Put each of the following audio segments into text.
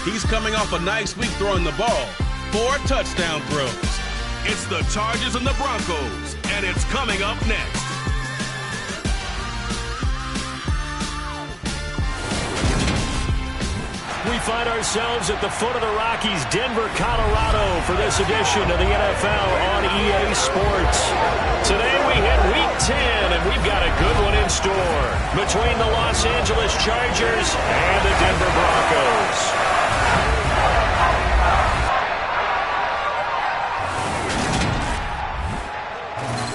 He's coming off a nice week throwing the ball. 4 touchdown throws. It's the Chargers and the Broncos, and it's coming up next. We find ourselves at the foot of the Rockies, Denver, Colorado, for this edition of the NFL on EA Sports. Today we hit Week 10, and we've got a good one in store between the Los Angeles Chargers and the Denver Broncos.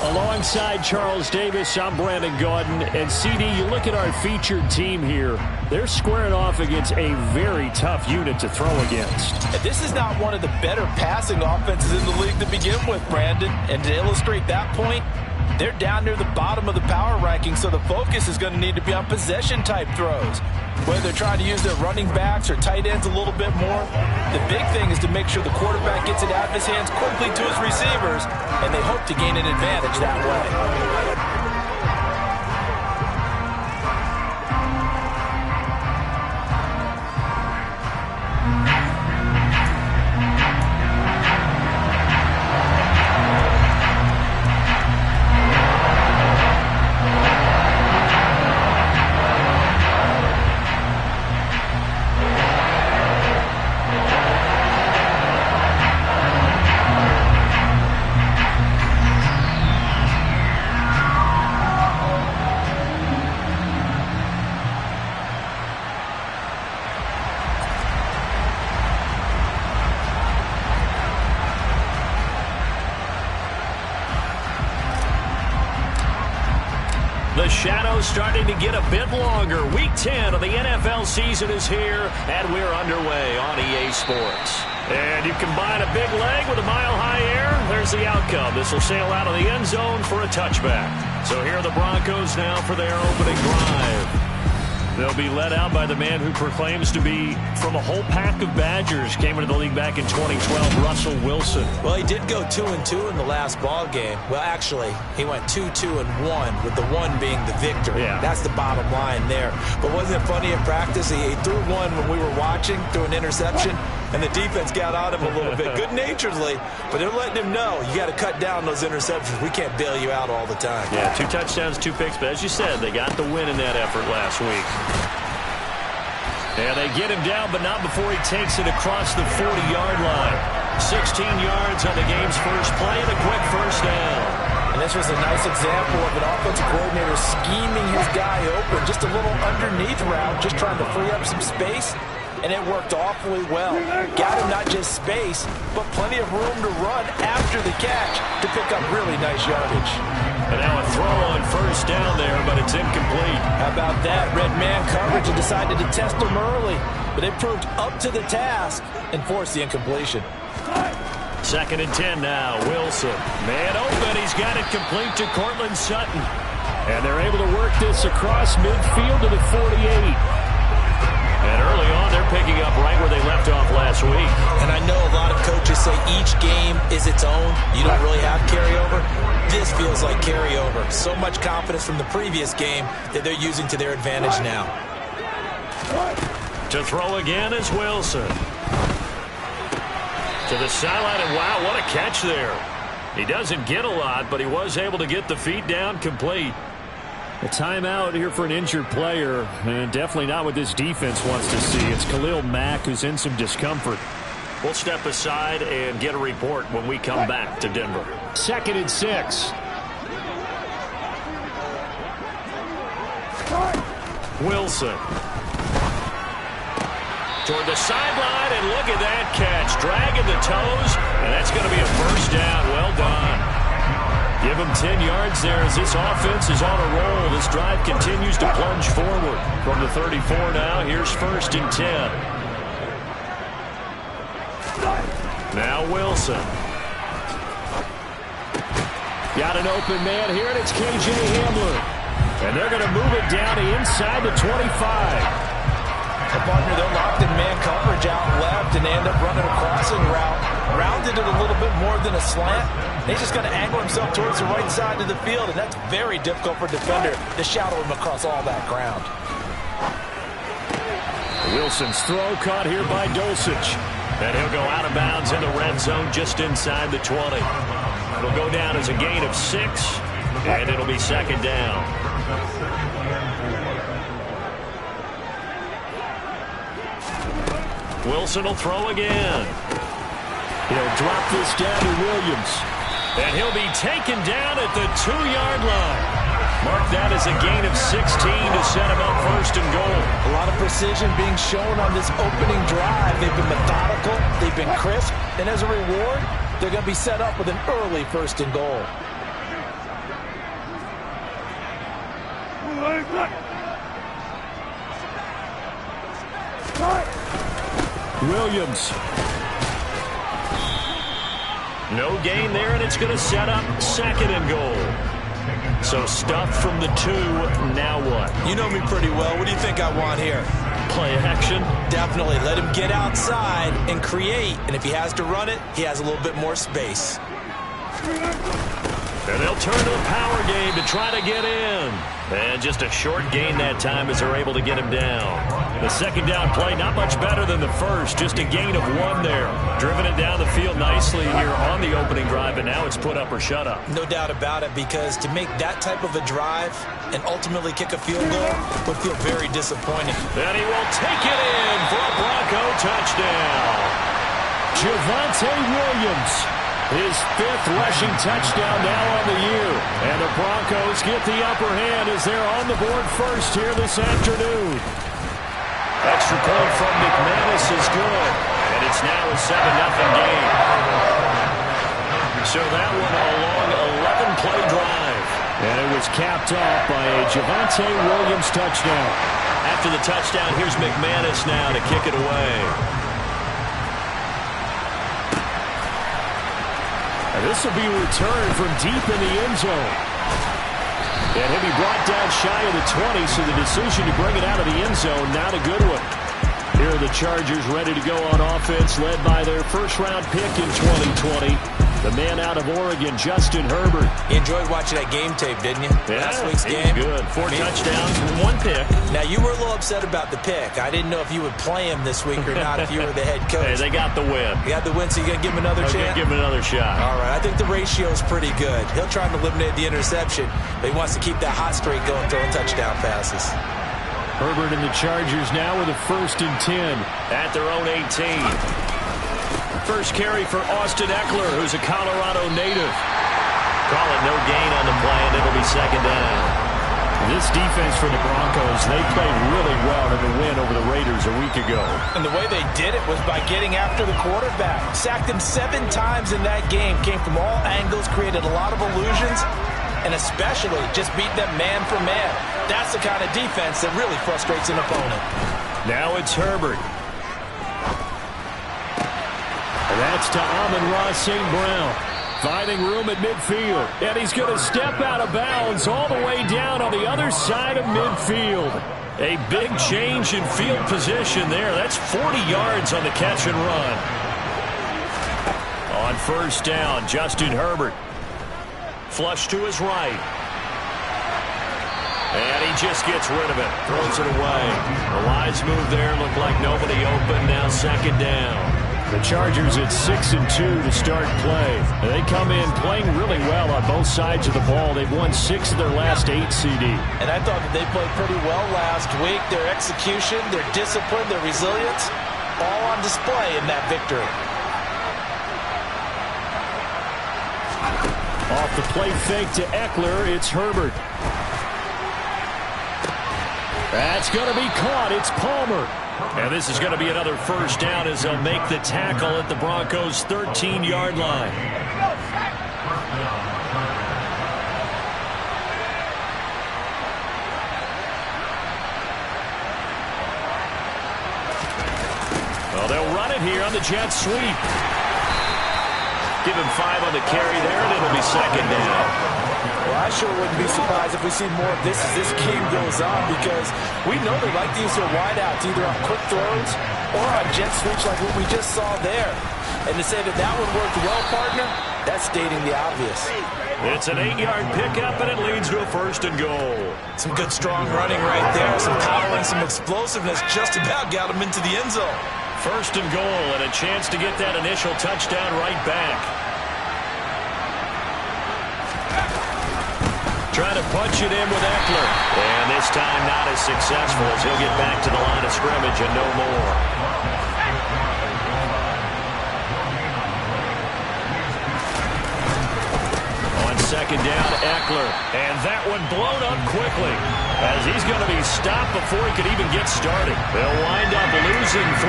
Alongside Charles Davis, I'm Brandon Gaudin. And CD, you look at our featured team here. They're squaring off against a very tough unit to throw against. And this is not one of the better passing offenses in the league to begin with, Brandon. And to illustrate that point, they're down near the bottom of the power ranking, so the focus is going to need to be on possession-type throws. Whether they're trying to use their running backs or tight ends a little bit more, the big thing is to make sure the quarterback gets it out of his hands quickly to his receivers, and they hope to gain an advantage that way. The shadow's starting to get a bit longer. Week 10 of the NFL season is here, and we're underway on EA Sports. And you combine a big leg with a mile-high air, there's the outcome. This will sail out of the end zone for a touchback. So here are the Broncos now for their opening drive. They'll be led out by the man who proclaims to be from a whole pack of Badgers. Came into the league back in 2012, Russell Wilson. Well, he did go 2-2 in the last ball game. Well, actually, he went 2-2-1, with the 1 being the victory. Yeah. That's the bottom line there. But wasn't it funny in practice? He threw one when we were watching, threw an interception, and the defense got on him a little bit, good-naturedly. But they're letting him know, you got to cut down those interceptions. We can't bail you out all the time. Yeah, 2 touchdowns, 2 picks. But as you said, they got the win in that effort last week. And they get him down, but not before he takes it across the 40-yard line. 16 yards on the game's first play and a quick first down. And this was a nice example of an offensive coordinator scheming his guy open. Just a little underneath route, just trying to free up some space. And it worked awfully well. Got him not just space, but plenty of room to run after the catch to pick up really nice yardage. And now a throw on first down there, but it's incomplete. How about that? Red man coverage and decided to test him early. But they proved up to the task and forced the incompletion. 2nd and 10 now. Wilson. Man open. He's got it complete to Courtland Sutton. And they're able to work this across midfield to the 48. And early on, they're picking up right where they left off last week. And I know a lot of coaches say each game is its own. You don't really have carryover. This feels like carryover. So much confidence from the previous game that they're using to their advantage now. To throw again is Wilson. To the sideline, and wow, what a catch there. He doesn't get a lot, but he was able to get the feet down complete. A timeout here for an injured player, and definitely not what this defense wants to see. It's Khalil Mack who's in some discomfort. We'll step aside and get a report when we come back to Denver. 2nd and 6. Wilson. Toward the sideline, and look at that catch. Dragging the toes, and that's going to be a first down. Well done. Give him 10 yards there as this offense is on a roll. This drive continues to plunge forward. From the 34 now, here's 1st and 10. Now Wilson. Got an open man here, and it's KJ Hamler. And they're going to move it down to inside the 25. A partner, they're locked in man coverage out left, and they end up running a crossing route. Rounded it a little bit more than a slant. He's just going to angle himself towards the right side of the field, and that's very difficult for a defender to shadow him across all that ground. Wilson's throw caught here by Dulcich. And he'll go out of bounds in the red zone just inside the 20. It'll go down as a gain of 6, and it'll be second down. Wilson will throw again. He'll drop this down to Williams. And he'll be taken down at the 2-yard line. Mark that as a gain of 16 to set him up first and goal. A lot of precision being shown on this opening drive. They've been methodical. They've been crisp. And as a reward, they're going to be set up with an early first and goal. Williams. No gain there, and it's going to set up second and goal. So stuff from the 2, now what? You know me pretty well. What do you think I want here? Play action? Definitely. Let him get outside and create. And if he has to run it, he has a little bit more space. And they'll turn to the power game to try to get in. And just a short gain that time as they're able to get him down. The second down play, not much better than the first. Just a gain of 1 there. Driven it down the field nicely here on the opening drive, and now it's put up or shut up. No doubt about it, because to make that type of a drive and ultimately kick a field goal would feel very disappointing. And he will take it in for a Bronco touchdown. Javonte Williams. His 5th rushing touchdown now on the year. And the Broncos get the upper hand as they're on the board first here this afternoon. Extra point from McManus is good. And it's now a 7-0 game. So that one a long 11-play drive. And it was capped off by a Javonte Williams touchdown. After the touchdown, here's McManus now to kick it away. This will be returned from deep in the end zone. And he'll be brought down shy of the 20, so the decision to bring it out of the end zone, not a good one. Here are the Chargers ready to go on offense, led by their first-round pick in 2020. The man out of Oregon, Justin Herbert. You enjoyed watching that game tape, didn't you? Yeah, last week's game. Good. 4 touchdowns and 1 pick. Now, you were a little upset about the pick. I didn't know if you would play him this week or not if you were the head coach. Hey, they got the win. You got the win, so you're going to give him another chance? Give him another shot. All right. I think the ratio is pretty good. He'll try and eliminate the interception, but he wants to keep that hot streak going, throwing touchdown passes. Herbert and the Chargers now with a 1st and 10 at their own 18. First carry for Austin Eckler, who's a Colorado native. Call it no gain on the play, and it'll be second down. This defense for the Broncos, they played really well in the win over the Raiders a week ago. And the way they did it was by getting after the quarterback. Sacked him 7 times in that game. Came from all angles, created a lot of illusions, and especially just beat them man for man. That's the kind of defense that really frustrates an opponent. Now it's Herbert. And that's to Amon-Ra St. Brown. Finding room at midfield. And he's going to step out of bounds all the way down on the other side of midfield. A big change in field position there. That's 40 yards on the catch and run. On first down, Justin Herbert. Flush to his right. And he just gets rid of it. Throws it away. A wise move there. Looked like nobody open. Now second down. The Chargers at 6-2 to start play. They come in playing really well on both sides of the ball. They've won 6 of their last 8 CD. And I thought that they played pretty well last week. Their execution, their discipline, their resilience, all on display in that victory. Off the play fake to Eckler, it's Herbert. That's going to be caught. It's Palmer. And this is going to be another first down as they'll make the tackle at the Broncos' 13-yard line. Well, they'll run it here on the jet sweep. Give him 5 on the carry there, and it'll be second down. Well, I sure wouldn't be surprised if we see more of this as this game goes on, because we know they like to use their wideouts either on quick throws or on jet sweeps like what we just saw there. And to say that that one worked well, partner, That's stating the obvious. It's an 8-yard pickup, and it leads to a 1st and goal. Some good, strong running right there. Some power and some explosiveness just about got him into the end zone. 1st and goal, and a chance to get that initial touchdown right back. Trying to punch it in with Eckler. And this time not as successful as he'll get back to the line of scrimmage and no more. On 2nd down, Eckler. And that one blown up quickly as he's going to be stopped before he could even get started. They'll wind up losing 3.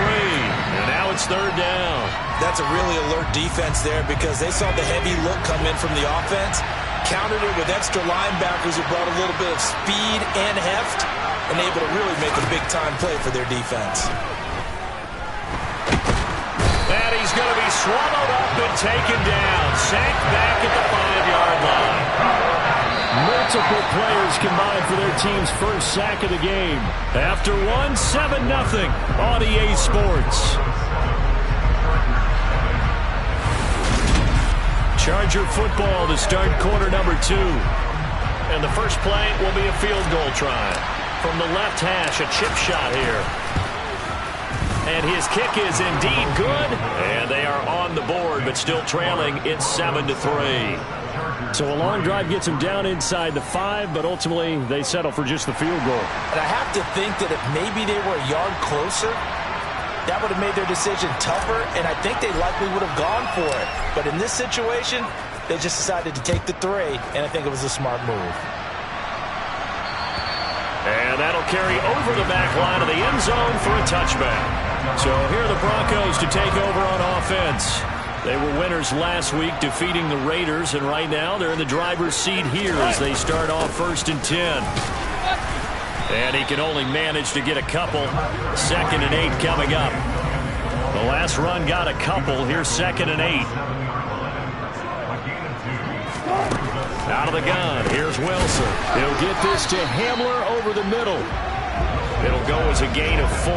And now it's 3rd down. That's a really alert defense there because they saw the heavy look come in from the offense. Countered it with extra linebackers who brought a little bit of speed and heft and able to really make a big-time play for their defense. And he's going to be swallowed up and taken down. Sacked back at the 5-yard line. Multiple players combined for their team's first sack of the game. After one, 7-0 on EA Sports. Charger football to start quarter number 2. And the first play will be a field goal try. From the left hash, a chip shot here. And his kick is indeed good. And they are on the board, but still trailing. It's 7-3. So a long drive gets them down inside the 5, but ultimately they settle for just the field goal. And I have to think that if maybe they were a yard closer, that would have made their decision tougher, and I think they likely would have gone for it. But in this situation, they just decided to take the 3, and I think it was a smart move. And that'll carry over the back line of the end zone for a touchback. So here are the Broncos to take over on offense. They were winners last week, defeating the Raiders, and right now they're in the driver's seat here as they start off 1st and 10. And he can only manage to get a couple. 2nd and 8 coming up. The last run got a couple. Here's 2nd and 8. Out of the gun. Here's Wilson. He'll get this to Hamler over the middle. It'll go as a gain of 4.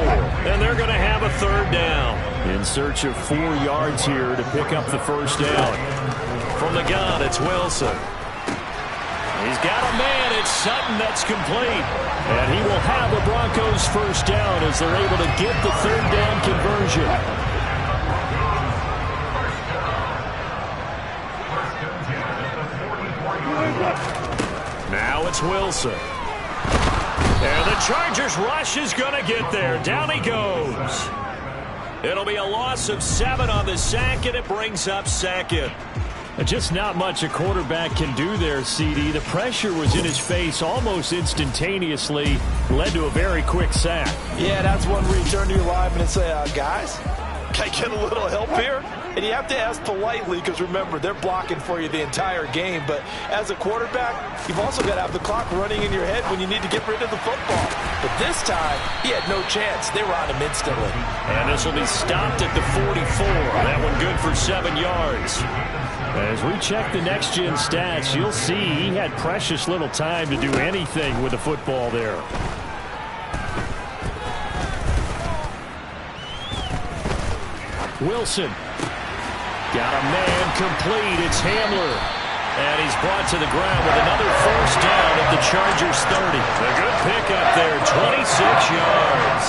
And they're going to have a 3rd down. In search of 4 yards here to pick up the 1st down. From the gun, it's Wilson. He's got a man. It's Sutton that's complete. And he will have the Broncos 1st down as they're able to get the 3rd down conversion. Now it's Wilson. And the Chargers rush is going to get there. Down he goes. It'll be a loss of 7 on the sack, and it brings up 2nd. Just not much a quarterback can do there, CD. The pressure was in his face almost instantaneously. Led to a very quick sack. Yeah, that's one where you turn to your lineman and say, guys, can I get a little help here? And you have to ask politely because, remember, they're blocking for you the entire game. But as a quarterback, you've also got to have the clock running in your head when you need to get rid of the football. But this time, he had no chance. They were on him instantly. And this will be stopped at the 44. That one good for 7 yards. As we check the next-gen stats, you'll see he had precious little time to do anything with the football there. Wilson. Got a man complete. It's Hamler. And he's brought to the ground with another 1st down at the Chargers 30. A good pickup there, 26 yards.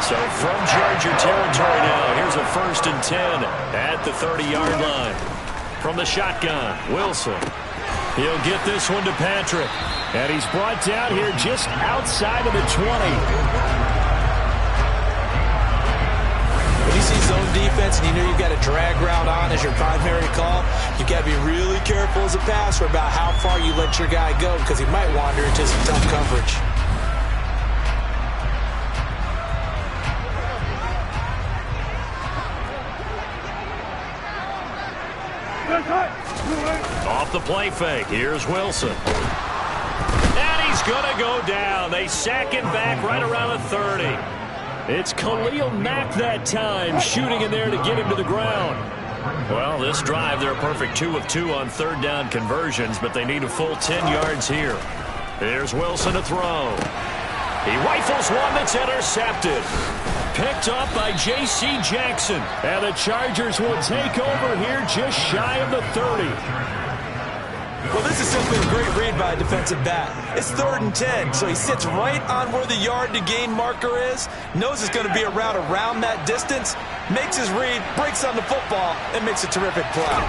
So from Charger territory now, here's a 1st and 10 at the 30-yard line. From the shotgun, Wilson. He'll get this one to Patrick. And he's brought down here just outside of the 20. When you see zone defense and you know you've got a drag route on as your primary call, you've got to be really careful as a passer about how far you let your guy go because he might wander into some tough coverage. Off the play fake, here's Wilson. And he's going to go down. They sack him back right around the 30. It's Khalil Mack that time, shooting in there to get him to the ground. Well, this drive, they're a perfect 2 of 2 on 3rd down conversions, but they need a full 10 yards here. Here's Wilson to throw. He rifles one that's intercepted. picked off by J.C. Jackson. And the Chargers will take over here just shy of the 30. Well, this is simply a great read by a defensive back. It's 3rd and 10, so he sits right on where the yard-to-gain marker is, knows it's going to be a route around that distance, makes his read, breaks on the football, and makes a terrific play.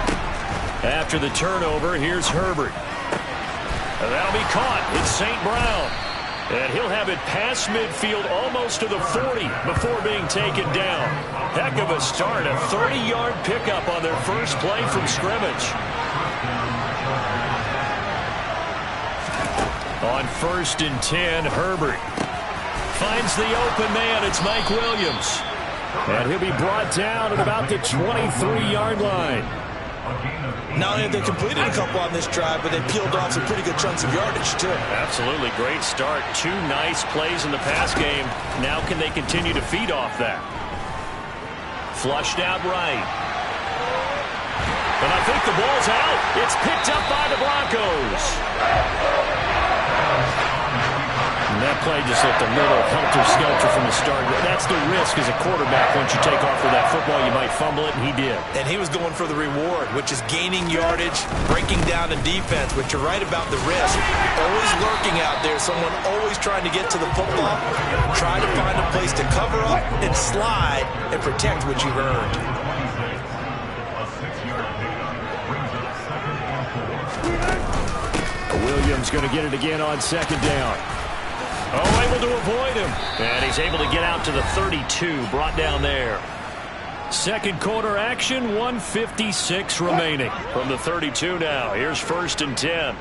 After the turnover, here's Herbert. And that'll be caught. It's St. Brown. And he'll have it past midfield almost to the 40 before being taken down. Heck of a start, a 30-yard pickup on their first play from scrimmage. On 1st and 10, Herbert finds the open man. It's Mike Williams. And he'll be brought down at about the 23-yard line. Not only have they completed a couple on this drive, but they peeled off some pretty good chunks of yardage, too. Absolutely. Great start. 2 nice plays in the pass game. Now can they continue to feed off that? Flushed out right. And I think the ball's out. It's picked up by the Broncos. And that play just looked a little helter-skelter from the start. That's the risk as a quarterback. Once you take off with that football, you might fumble it, and he did. And he was going for the reward, which is gaining yardage, breaking down the defense. But you're right about the risk. Always lurking out there, someone always trying to get to the football. Try to find a place to cover up and slide and protect what you've earned. Williams going to get it again on 2nd down. Oh, able to avoid him. And he's able to get out to the 32, brought down there. 2nd quarter action, 1:56 remaining. From the 32 now, here's 1st and 10.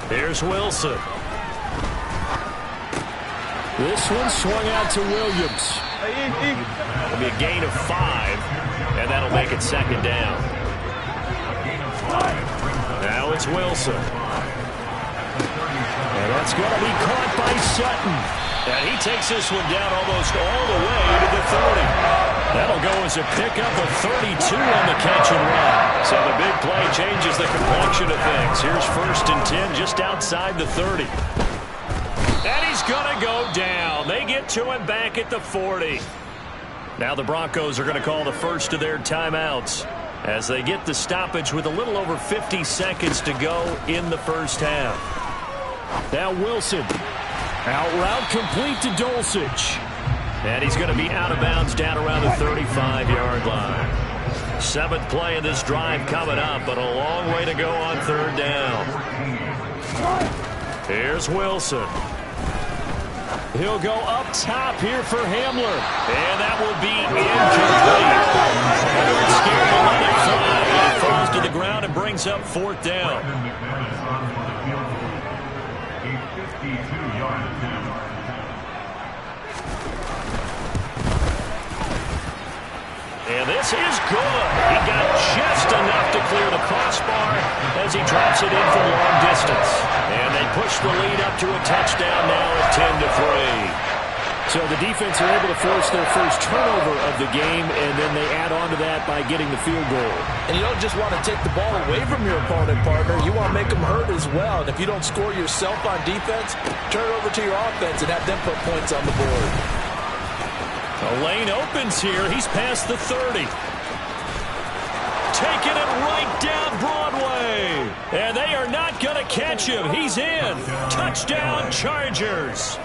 Here's Wilson. This one swung out to Williams. It'll be a gain of 5, and that'll make it 2nd down. Now it's Wilson. And that's going to be caught by Sutton. And he takes this one down almost all the way to the 30. That'll go as a pickup of 32 on the catch and run. So the big play changes the complexion of things. Here's 1st and 10 just outside the 30. And he's going to go down. They get to him back at the 40. Now the Broncos are going to call the first of their timeouts as they get the stoppage with a little over 50 seconds to go in the first half. Now Wilson. Out route complete to Dulcich. And he's going to be out of bounds down around the 35-yard line. 7th play of this drive coming up, but a long way to go on 3rd down. Here's Wilson. He'll go up top here for Hamler. And that will be incomplete. Scared to let it fly. It falls to the ground and brings up 4th down. And this is good. He got just enough to clear the crossbar as he drops it in from long distance. And they push the lead up to a touchdown now at 10-3. So the defense are able to force their first turnover of the game, and then they add on to that by getting the field goal. And you don't just want to take the ball away from your opponent, partner. You want to make them hurt as well. And if you don't score yourself on defense, turn it over to your offense and have them put points on the board. A lane opens here. He's past the 30. Taking it right down Broadway. And they are not going to catch him. He's in. Touchdown, Chargers.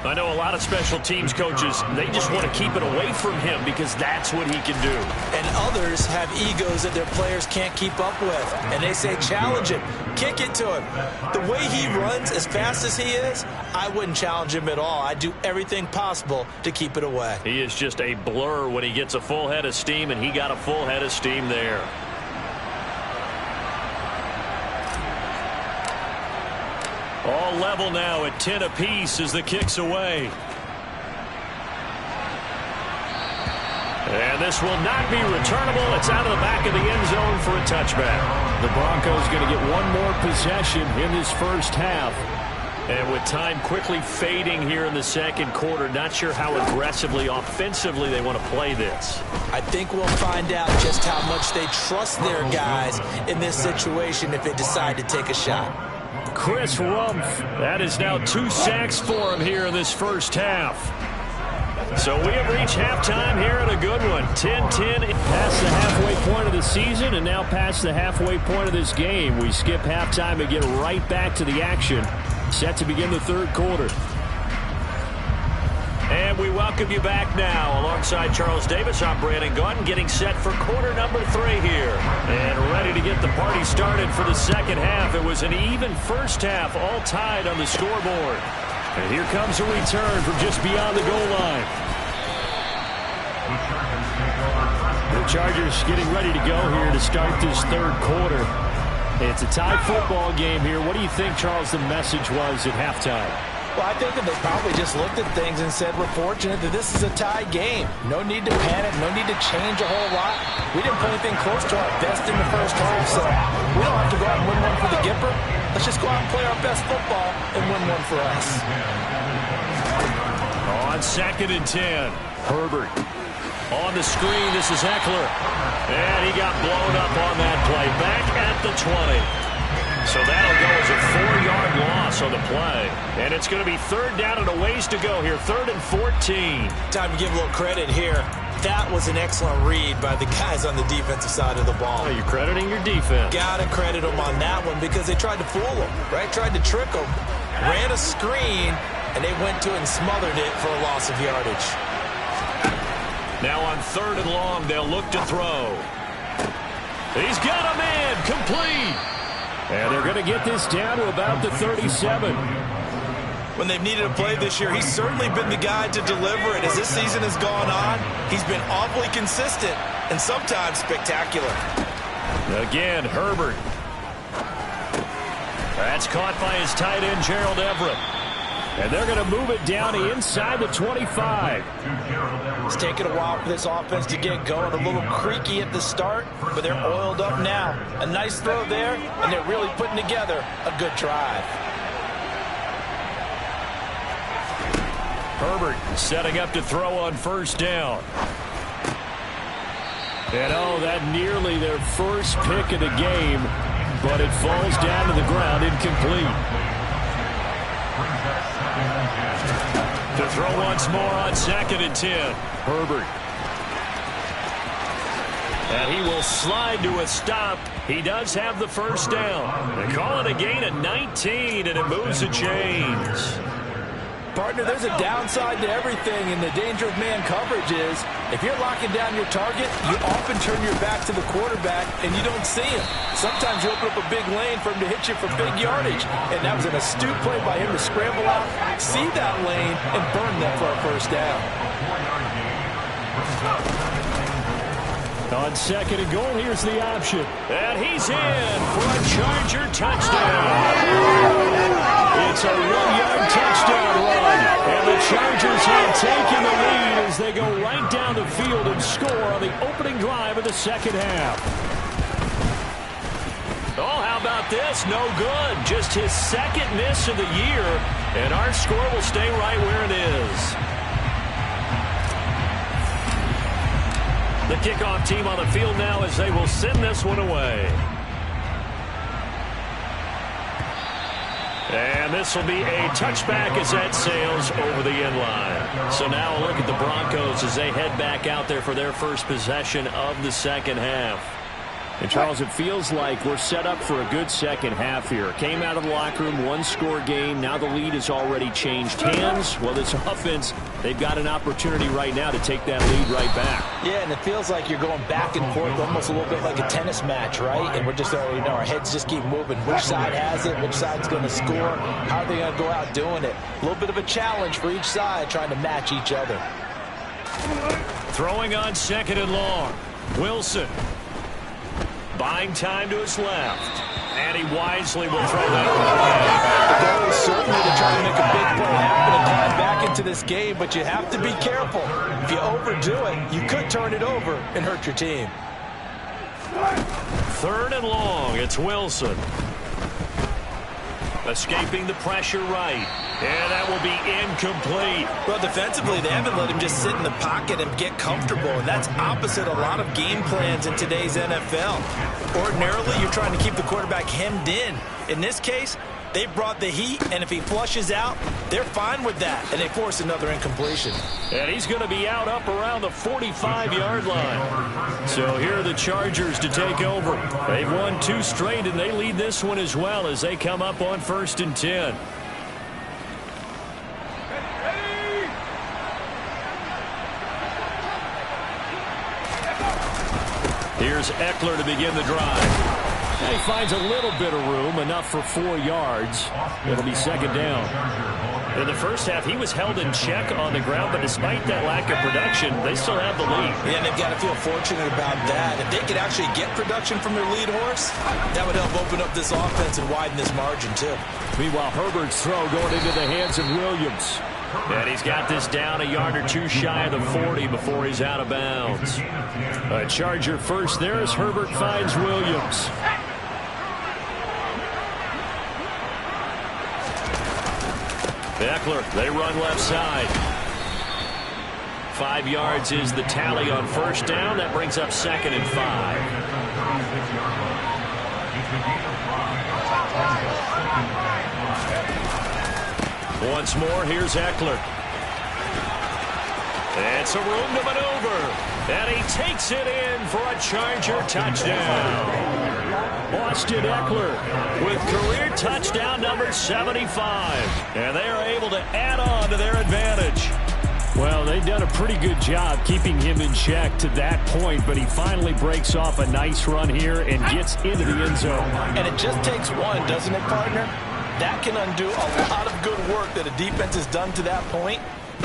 I know a lot of special teams coaches, they just want to keep it away from him because that's what he can do. And others have egos that their players can't keep up with. And they say, challenge him. Kick it to him. The way he runs as fast as he is, I wouldn't challenge him at all. I'd do everything possible to keep it away. He is just a blur when he gets a full head of steam, and he got a full head of steam there. All level now at 10 apiece as the kick's away. And this will not be returnable. It's out of the back of the end zone for a touchback. The Broncos going to get one more possession in this first half. And with time quickly fading here in the second quarter, not sure how aggressively, offensively they want to play this. I think we'll find out just how much they trust their guys in this situation if they decide to take a shot. Chris Rumph. That is now 2 sacks for him here in this first half. So we have reached halftime here in a good one. 10-10 past the halfway point of the season and now past the halfway point of this game. We skip halftime and get right back to the action. Set to begin the third quarter. And we welcome you back now. Alongside Charles Davis, I'm Brandon Gaudin, getting set for quarter number 3 here. And ready to get the party started for the second half. It was an even first half, all tied on the scoreboard. And here comes a return from just beyond the goal line. The Chargers getting ready to go here to start this third quarter. It's a tie football game here. What do you think, Charles, the message was at halftime? Well, I think that they probably just looked at things and said, we're fortunate that this is a tie game. No need to panic, no need to change a whole lot. We didn't play anything close to our best in the first half, so we don't have to go out and win one for the Gipper. Let's just go out and play our best football and win one for us. On 2nd and 10, Herbert. On the screen, this is Eckler. And he got blown up on that play. Back at the 20. So that'll go as a 4-yard loss on the play. And it's going to be 3rd down and a ways to go here. 3rd and 14. Time to give a little credit here. That was an excellent read by the guys on the defensive side of the ball. Oh, you're crediting your defense. Got to credit them on that one because they tried to fool them, right? Tried to trick them. Ran a screen, and they went to it and smothered it for a loss of yardage. Now on 3rd and long, they'll look to throw. He's got a man complete. And they're going to get this down to about the 37. When they've needed a play this year, he's certainly been the guy to deliver it. As this season has gone on, he's been awfully consistent and sometimes spectacular. Again, Herbert. That's caught by his tight end, Gerald Everett. And they're going to move it down inside the 25. It's taken a while for this offense to get going. A little creaky at the start, but they're oiled up now. A nice throw there, and they're really putting together a good drive. Herbert setting up to throw on 1st down. And oh, that nearly their first pick of the game, but it falls down to the ground incomplete. To throw once more on 2nd and 10. Herbert. And he will slide to a stop. He does have the 1st down. They call it a gain of 19, and it moves the chains. Partner, there's a downside to everything, and the danger of man coverage is if you're locking down your target, you often turn your back to the quarterback and you don't see him. Sometimes you open up a big lane for him to hit you for big yardage, and that was an astute play by him to scramble out, see that lane, and burn that for a 1st down. On 2nd and goal, here's the option. And he's in for a Charger touchdown. It's a 1-yard touchdown run. And the Chargers have taken the lead as they go right down the field and score on the opening drive of the second half. Oh, how about this? No good. Just his 2nd miss of the year. And our score will stay right where it is. The kickoff team on the field now as they will send this one away. And this will be a touchback as that sails over the end line. So now a look at the Broncos as they head back out there for their first possession of the second half. And, Charles, it feels like we're set up for a good second half here. Came out of the locker room, 1-score game. Now the lead has already changed hands. Well, this offense, they've got an opportunity right now to take that lead right back. Yeah, and it feels like you're going back and forth, almost a little bit like a tennis match, right? And we're just already know our heads just keep moving. Which side has it? Which side's going to score? How are they going to go out doing it? A little bit of a challenge for each side, trying to match each other. Throwing on 2nd and long. Wilson. Buying time to his left. And he wisely will throw that away. The goal is certainly to try to make a big play happen and climb back into this game, but you have to be careful. If you overdo it, you could turn it over and hurt your team. 3rd and long. It's Wilson. Escaping the pressure right. And that will be incomplete. Well, defensively, they haven't let him just sit in the pocket and get comfortable, and that's opposite a lot of game plans in today's NFL. Ordinarily, you're trying to keep the quarterback hemmed in. In this case, They brought the heat, and if he flushes out, they're fine with that, and they force another incompletion. And he's going to be out up around the 45-yard line. So here are the Chargers to take over. They've won 2 straight, and they lead this one as well as they come up on 1st and 10. Here's Eckler to begin the drive. And he finds a little bit of room, enough for 4 yards. It'll be 2nd down. In the first half, he was held in check on the ground, but despite that lack of production, they still have the lead. Yeah, and they've got to feel fortunate about that. If they could actually get production from their lead horse, that would help open up this offense and widen this margin, too. Meanwhile, Herbert's throw going into the hands of Williams. And he's got this down a yard or 2 shy of the 40 before he's out of bounds. A Charger first there as Herbert finds Williams. Eckler, they run left side. 5 yards is the tally on 1st down. That brings up 2nd and 5. Once more, here's Eckler. It's a room to maneuver. And he takes it in for a Charger touchdown. Austin Eckler with career touchdown number 75. And they are able to add on to their advantage. Well, they've done a pretty good job keeping him in check to that point, but he finally breaks off a nice run here and gets into the end zone. And it just takes one, doesn't it, partner? That can undo a lot of good work that a defense has done to that point.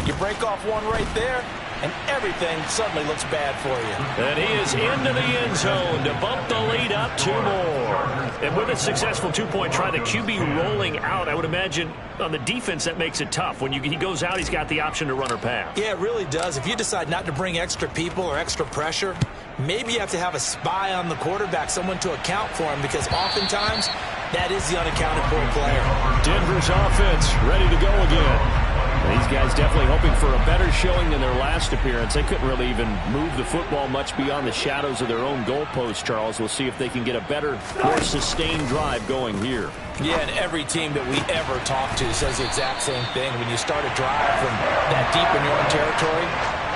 You break off one right there, and everything suddenly looks bad for you. And he is into the end zone to bump the lead up 2 more. And with a successful 2-point try, the QB rolling out, I would imagine on the defense that makes it tough. When he goes out, he's got the option to run or pass. Yeah, it really does. If you decide not to bring extra people or extra pressure, maybe you have to have a spy on the quarterback, someone to account for him, because oftentimes that is the unaccounted for player. Denver's offense ready to go again. These guys definitely hoping for a better showing than their last appearance. They couldn't really even move the football much beyond the shadows of their own goalpost, Charles. We'll see if they can get a better, more sustained drive going here. Yeah, and every team that we ever talk to says the exact same thing. When you start a drive from that deep in your own territory,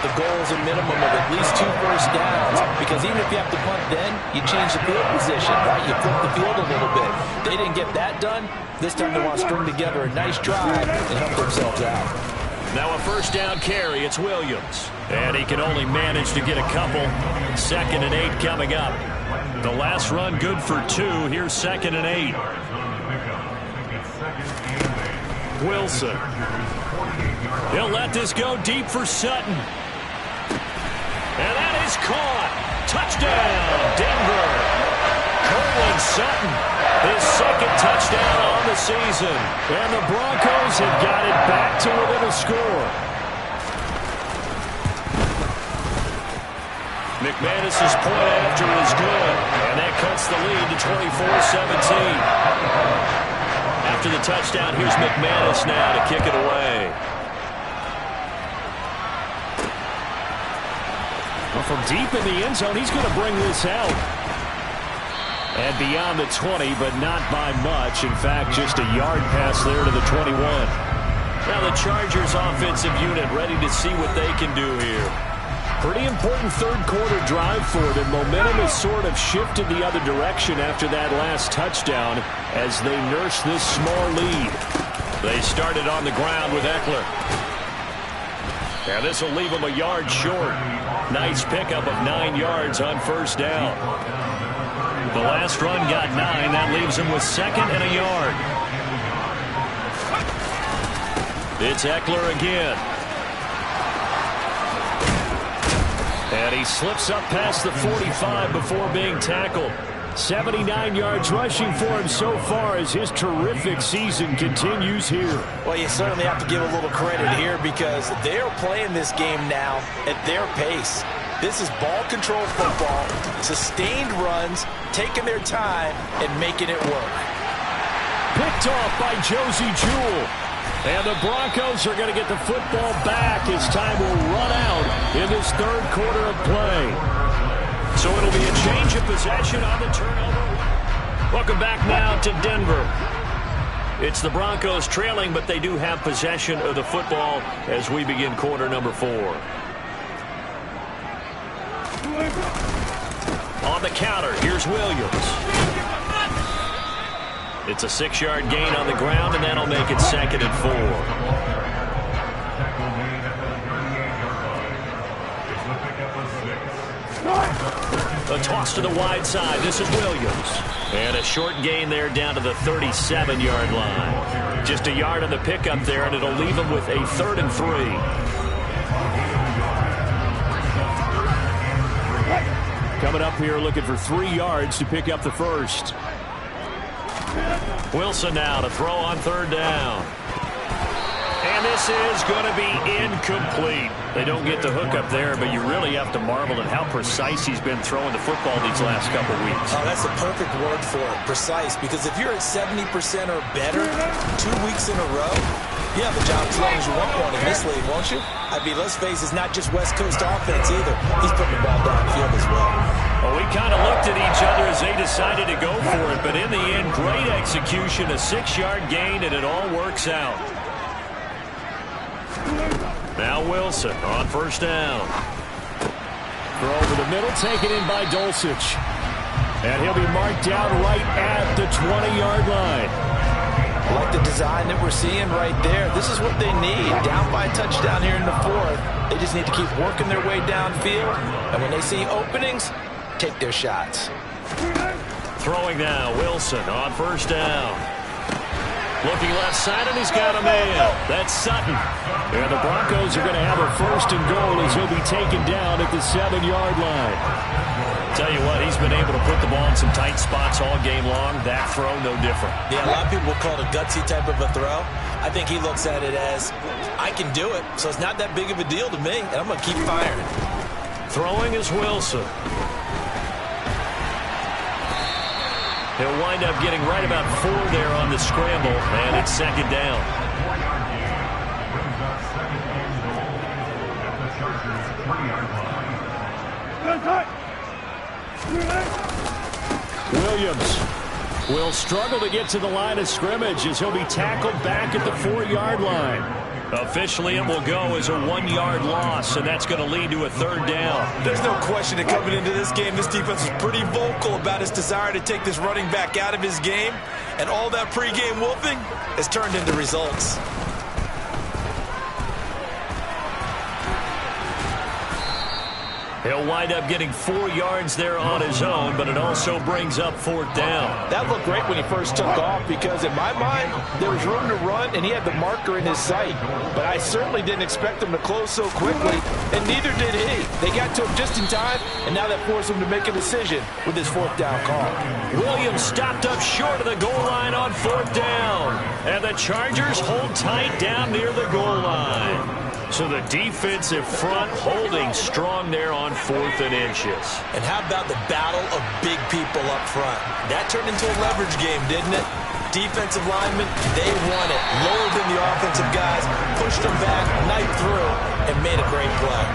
the goal is a minimum of at least 2 first downs, because even if you have to punt then, you change the field position, right? You flip the field a little bit. They didn't get that done. This time they want to string together a nice drive and help themselves out. Now a 1st down carry. It's Williams. And he can only manage to get a couple. 2nd and 8 coming up. The last run good for 2. Here's 2nd and 8. Wilson. He'll let this go deep for Sutton. And that is caught. Touchdown, Denver. Courtland Sutton, his 2nd touchdown on the season. And the Broncos have got it back to within a score. McManus's point after is good. And that cuts the lead to 24-17. After the touchdown, here's McManus now to kick it away. Well, from deep in the end zone, he's going to bring this out. And beyond the 20, but not by much. In fact, just a yard pass there to the 21. Now the Chargers offensive unit ready to see what they can do here. Pretty important 3rd quarter drive for them. Momentum has sort of shifted the other direction after that last touchdown as they nurse this small lead. They started on the ground with Eckler. And this will leave them a yard short. Nice pickup of 9 yards on 1st down. The last run got 9. That leaves him with 2nd and a yard. It's Eckler again. And he slips up past the 45 before being tackled. 79 yards rushing for him so far as his terrific season continues here. Well, you certainly have to give a little credit here because they're playing this game now at their pace. This is ball control football, sustained runs, taking their time and making it work. Picked off by Josie Jewell. And the Broncos are going to get the football back as time will run out in this 3rd quarter of play. So it'll be a change of possession on the turnover. Welcome back now to Denver. It's the Broncos trailing, but they do have possession of the football as we begin quarter number 4. On the counter, here's Williams. It's a 6-yard gain on the ground, and that'll make it 2nd and 4. A toss to the wide side. This is Williams. And a short gain there down to the 37-yard line. Just a yard on the pickup there, and it'll leave him with a 3rd and 3. Coming up here looking for 3 yards to pick up the first. Wilson now to throw on 3rd down. And this is going to be incomplete. They don't get the hook up there, but you really have to marvel at how precise he's been throwing the football these last couple weeks. Oh, that's the perfect word for it, precise, because if you're at 70% or better 2 weeks in a row, you have a job as long as you want one in this league, won't you? I mean, let's face it, it's not just West Coast offense either. He's putting the ball downfield as well. Well, we kind of looked at each other as they decided to go for it, but in the end, great execution, a 6-yard gain, and it all works out. Now Wilson on 1st down. Throw over the middle, taken in by Dulcich. And he'll be marked down right at the 20-yard line. I like the design that we're seeing right there. This is what they need. Down by a touchdown here in the 4th. They just need to keep working their way downfield. And when they see openings, take their shots. Throwing now, Wilson on 1st down. Looking left side, and he's got a man. That's Sutton. And the Broncos are going to have a 1st and goal as he'll be taken down at the 7-yard line. Tell you what, he's been able to put the ball in some tight spots all game long. That throw, no different. Yeah, a lot of people will call it a gutsy type of a throw. I think he looks at it as, I can do it, so it's not that big of a deal to me, and I'm going to keep firing. Throwing is Wilson. He'll wind up getting right about 4 there on the scramble, and it's 2nd down. Williams will struggle to get to the line of scrimmage as he'll be tackled back at the 4-yard line. Officially, it will go as a 1-yard loss, and that's going to lead to a 3rd down. There's no question that coming into this game, this defense was pretty vocal about his desire to take this running back out of his game, and all that pregame wolfing has turned into results. He'll wind up getting 4 yards there on his own, but it also brings up 4th down. That looked great when he first took off because, in my mind, there was room to run, and he had the marker in his sight. But I certainly didn't expect him to close so quickly, and neither did he. They got to him just in time, and now that forced him to make a decision with his 4th down call. Williams stopped up short of the goal line on 4th down, and the Chargers hold tight down near the goal line. So the defensive front holding strong there on 4th and inches. And how about the battle of big people up front? That turned into a leverage game, didn't it? Defensive linemen, they won it. Lower than the offensive guys, pushed them back, knifed through, and made a great play.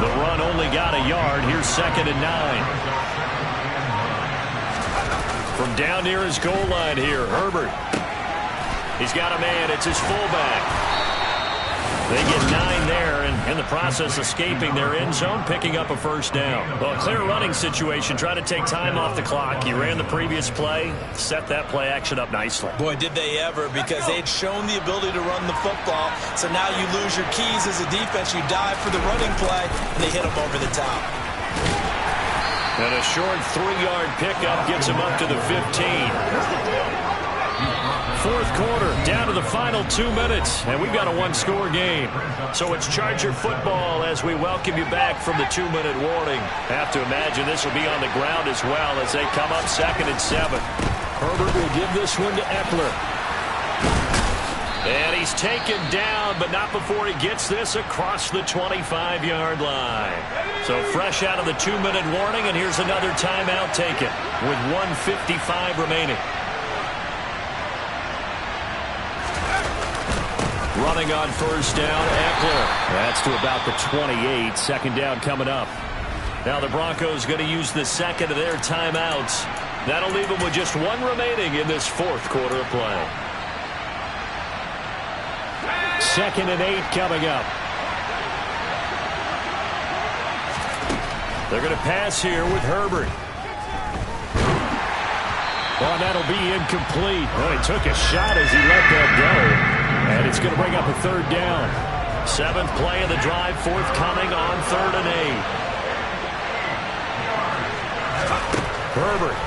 The run only got a yard. Here's 2nd and 9. From down near his goal line here, Herbert. He's got a man. It's his fullback. They get 9 there, and in the process escaping their end zone, picking up a 1st down. Well, a clear running situation. Try to take time off the clock. He ran the previous play, set that play action up nicely. Boy, did they ever, because they'd shown the ability to run the football. So now you lose your keys as a defense. You dive for the running play, and they hit them over the top. And a short 3-yard pickup gets him up to the 15. 4th quarter, down to the final 2 minutes, and we've got a 1-score game. So it's Charger football as we welcome you back from the 2-minute warning. Have to imagine this will be on the ground as well as they come up 2nd and 7. Herbert will give this one to Eckler. And he's taken down, but not before he gets this across the 25-yard line. So fresh out of the 2-minute warning, and here's another timeout taken with 1:55 remaining. Running on 1st down, Eckler. That's to about the 28. 2nd down coming up. Now the Broncos going to use the 2nd of their timeouts. That'll leave them with just 1 remaining in this 4th quarter of play. 2nd and 8 coming up. They're going to pass here with Herbert. Well, that'll be incomplete. Well, he took a shot as he let that go. And it's going to bring up a 3rd down. 7th play of the drive, forthcoming on 3rd and 8. Herbert.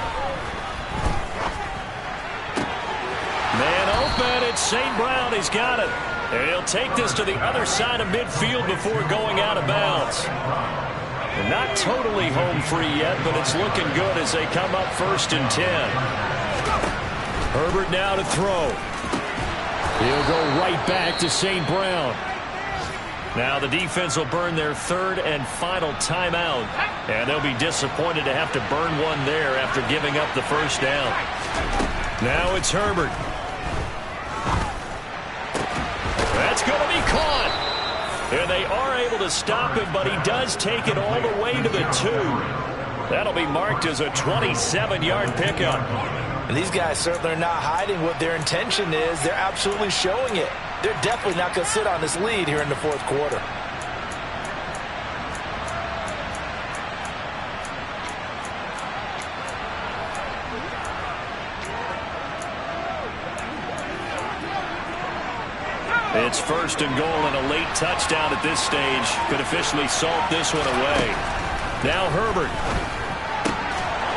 Man open, it's St. Brown. He's got it. And he'll take this to the other side of midfield before going out of bounds. They're not totally home free yet, but it's looking good as they come up 1st and 10. Herbert now to throw. He'll go right back to St. Brown. Now the defense will burn their 3rd and final timeout. And they'll be disappointed to have to burn one there after giving up the 1st down. Now it's Herbert. That's going to be caught. And they are able to stop him, but he does take it all the way to the 2. That'll be marked as a 27-yard pickup. And these guys certainly are not hiding what their intention is. They're absolutely showing it. They're definitely not going to sit on this lead here in the 4th quarter. It's 1st and goal and a late touchdown at this stage could officially salt this one away. Now Herbert.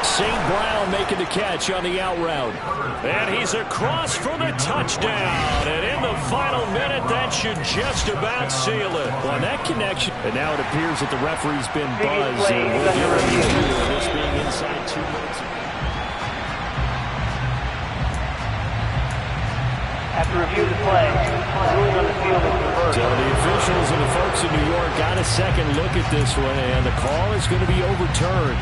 St. Brown making the catch on the out route. And he's across for the touchdown. And in the final minute, that should just about seal it. On that connection. And now it appears that the referee's been buzzed. And we'll get a review of this being inside 2 minutes. After review the play, ruling on the field is reversed. So the officials and the folks in New York got a second look at this one, and the call is going to be overturned.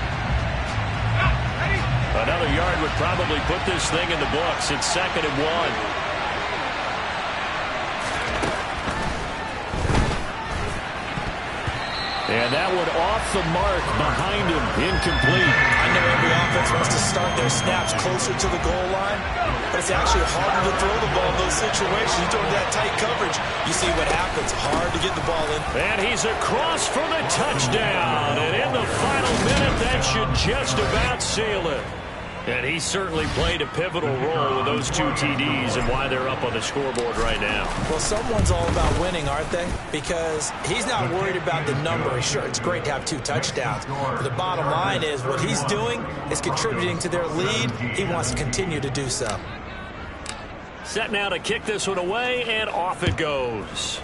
Another yard would probably put this thing in the books. It's 2nd and 1. And that one off the mark behind him. Incomplete. I know every offense wants to start their snaps closer to the goal line, but it's actually harder to throw the ball in those situations. You throw that tight coverage, you see what happens. Hard to get the ball in. And he's across for the touchdown. And in the final minute, that should just about seal it. And he certainly played a pivotal role with those 2 TDs and why they're up on the scoreboard right now. Well, someone's all about winning, aren't they? Because he's not worried about the number. Sure, it's great to have 2 touchdowns. But the bottom line is what he's doing is contributing to their lead. He wants to continue to do so. Set now to kick this one away, and off it goes.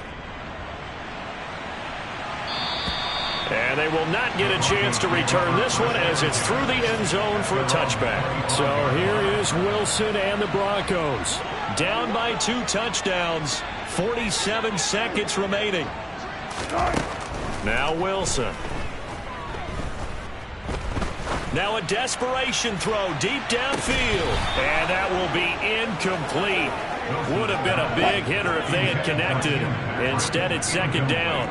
And they will not get a chance to return this one as it's through the end zone for a touchback. So here is Wilson and the Broncos. Down by 2 touchdowns, 47 seconds remaining. Now Wilson. Now a desperation throw deep downfield. And that will be incomplete. Would have been a big hitter if they had connected. Instead, it's 2nd down.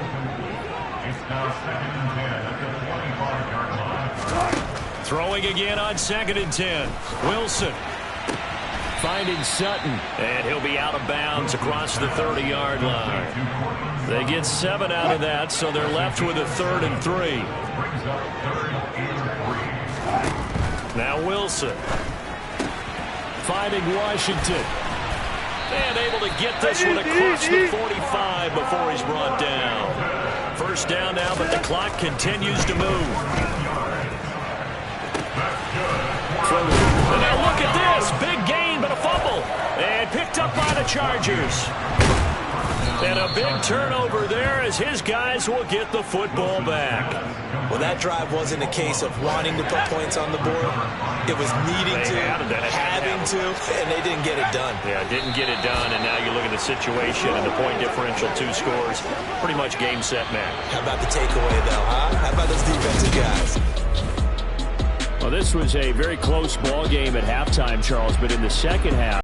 Throwing again on 2nd and 10. Wilson finding Sutton. And he'll be out of bounds across the 30-yard line. They get 7 out of that, so they're left with a 3rd and 3. Now Wilson finding Washington. And able to get this one across the 45 before he's brought down. 1st down now, but the clock continues to move. And now look at this. Big gain, but a fumble. And picked up by the Chargers. And a big turnover there as his guys will get the football back. Well, that drive wasn't a case of wanting to put points on the board. It was needing to, having to, and they didn't get it done. Yeah, didn't get it done, and now you look at the situation and the point differential, 2 scores. Pretty much game, set, match. How about the takeaway, though, huh? How about those defensive guys? Well, this was a very close ball game at halftime, Charles, but in the second half,